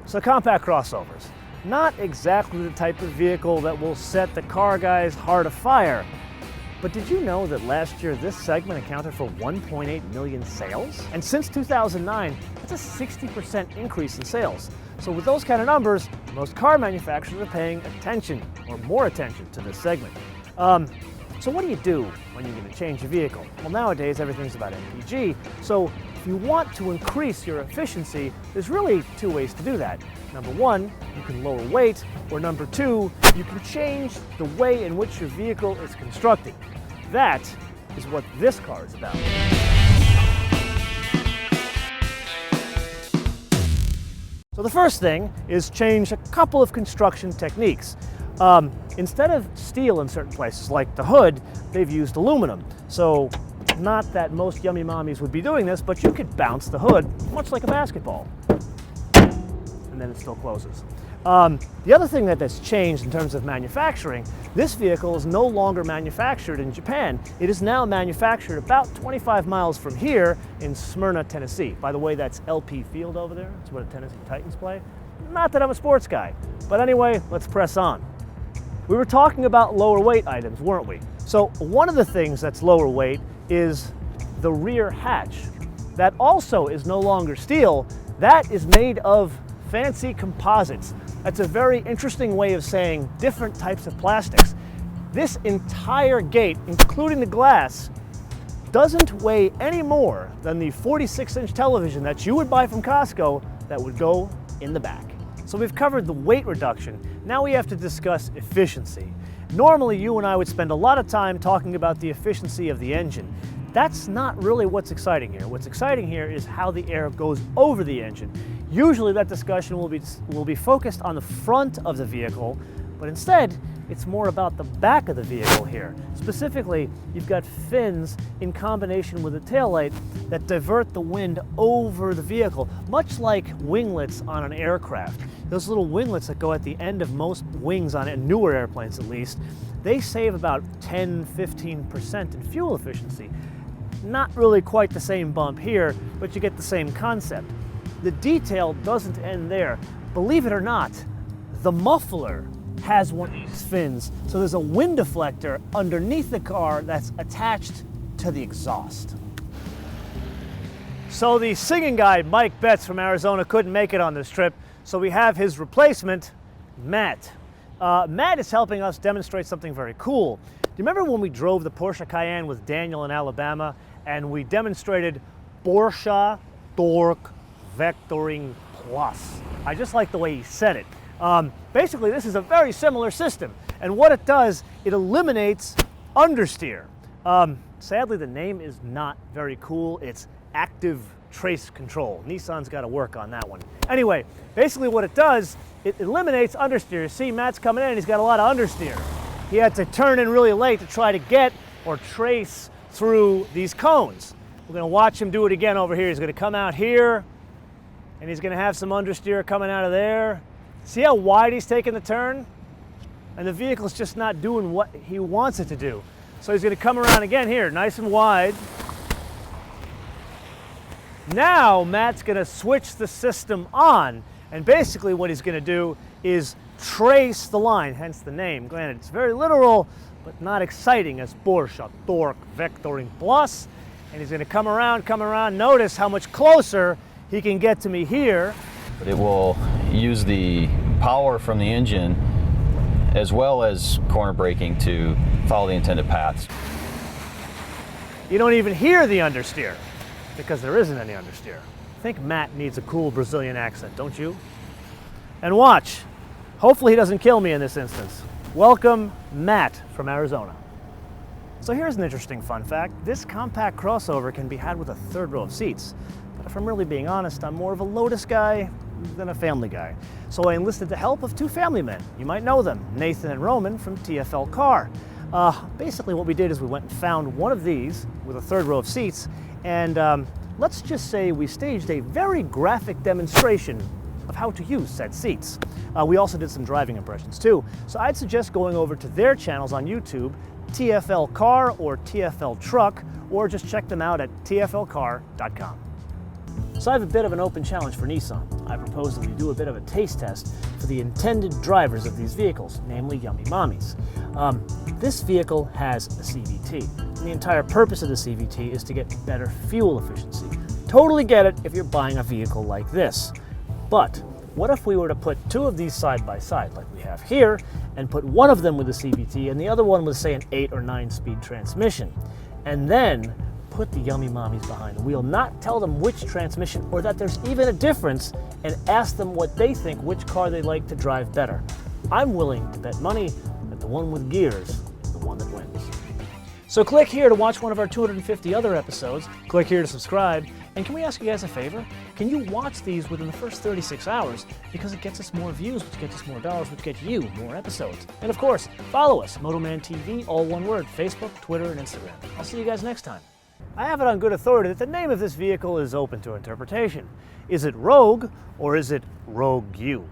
So compact crossovers, not exactly the type of vehicle that will set the car guy's heart afire. But did you know that last year this segment accounted for 1.8 million sales? And since 2009, that's a 60% increase in sales. So with those kind of numbers, most car manufacturers are paying attention, or more attention, to this segment. So what do you do when you're going to change your vehicle? Well, nowadays everything's about MPG, so if you want to increase your efficiency, there's really two ways to do that. Number one, you can lower weight, or number two, you can change the way in which your vehicle is constructed. That is what this car is about. So the first thing is change a couple of construction techniques. Instead of steel in certain places, like the hood, they've used aluminum. So not that most yummy mommies would be doing this, but you could bounce the hood, much like a basketball. And then it still closes. The other thing that's changed in terms of manufacturing, this vehicle is no longer manufactured in Japan. It is now manufactured about 25 miles from here in Smyrna, Tennessee. By the way, that's LP Field over there. It's where the Tennessee Titans play. Not that I'm a sports guy, but anyway, let's press on. We were talking about lower weight items, weren't we? So one of the things that's lower weight is the rear hatch. That also is no longer steel. That is made of fancy composites. That's a very interesting way of saying different types of plastics. This entire gate, including the glass, doesn't weigh any more than the 46-inch television that you would buy from Costco that would go in the back. So we've covered the weight reduction. Now we have to discuss efficiency. Normally you and I would spend a lot of time talking about the efficiency of the engine. That's not really what's exciting here. What's exciting here is how the air goes over the engine. Usually that discussion will be focused on the front of the vehicle, but instead it's more about the back of the vehicle here. Specifically, you've got fins in combination with a taillight that divert the wind over the vehicle, much like winglets on an aircraft. Those little winglets that go at the end of most wings on newer airplanes at least, they save about 10–15% in fuel efficiency. Not really quite the same bump here, but you get the same concept. The detail doesn't end there. Believe it or not, the muffler has one of these fins, so there's a wind deflector underneath the car that's attached to the exhaust. So the singing guy, Mike Betts from Arizona, couldn't make it on this trip, so we have his replacement, Matt. Matt is helping us demonstrate something very cool. Do you remember when we drove the Porsche Cayenne with Daniel in Alabama and we demonstrated Porsche Torque Vectoring Plus? I just like the way he said it. Basically, this is a very similar system, and what it does, it eliminates understeer. Sadly, the name is not very cool. It's active trace control. Nissan's got to work on that one. Anyway, basically what it does, it eliminates understeer. See, Matt's coming in and he's got a lot of understeer. He had to turn in really late to try to get or trace through these cones. We're going to watch him do it again over here. He's going to come out here and he's going to have some understeer coming out of there. See how wide he's taking the turn? And the vehicle's just not doing what he wants it to do. So he's going to come around again here, nice and wide. Now Matt's going to switch the system on, and basically what he's going to do is trace the line, hence the name. Granted, it's very literal, but not exciting as Porsche Torque Vectoring Plus. And he's going to come around. Notice how much closer he can get to me here. It will use the power from the engine as well as corner braking to follow the intended paths. You don't even hear the understeer because there isn't any understeer. I think Matt needs a cool Brazilian accent, don't you? And watch. Hopefully he doesn't kill me in this instance. Welcome, Matt from Arizona. So here's an interesting fun fact. This compact crossover can be had with a third row of seats. But if I'm really being honest, I'm more of a Lotus guy than a family guy. So I enlisted the help of two family men. You might know them, Nathan and Roman from TFL Car. Basically what we did is we went and found one of these with a third row of seats, and let's just say we staged a very graphic demonstration of how to use said seats. We also did some driving impressions too. So I'd suggest going over to their channels on YouTube, TFL Car or TFL Truck, or just check them out at tflcar.com. So I have a bit of an open challenge for Nissan. I propose that we do a bit of a taste test for the intended drivers of these vehicles, namely Yummy Mommies. This vehicle has a CVT, and the entire purpose of the CVT is to get better fuel efficiency. Totally get it if you're buying a vehicle like this. But what if we were to put two of these side by side, like we have here, and put one of them with a CVT and the other one with, say, an 8 or 9 speed transmission, and then put the Yummy Mommies behind the wheel, not tell them which transmission or that there's even a difference, and ask them what they think, which car they like to drive better. I'm willing to bet money that the one with gears is the one that wins. So click here to watch one of our 250 other episodes, click here to subscribe, and can we ask you guys a favor? Can you watch these within the first 36 hours? Because it gets us more views, which gets us more dollars, which gets you more episodes. And of course, follow us, MotoManTV, all one word, Facebook, Twitter, and Instagram. I'll see you guys next time. I have it on good authority that the name of this vehicle is open to interpretation. Is it Rogue or is it Rogue U?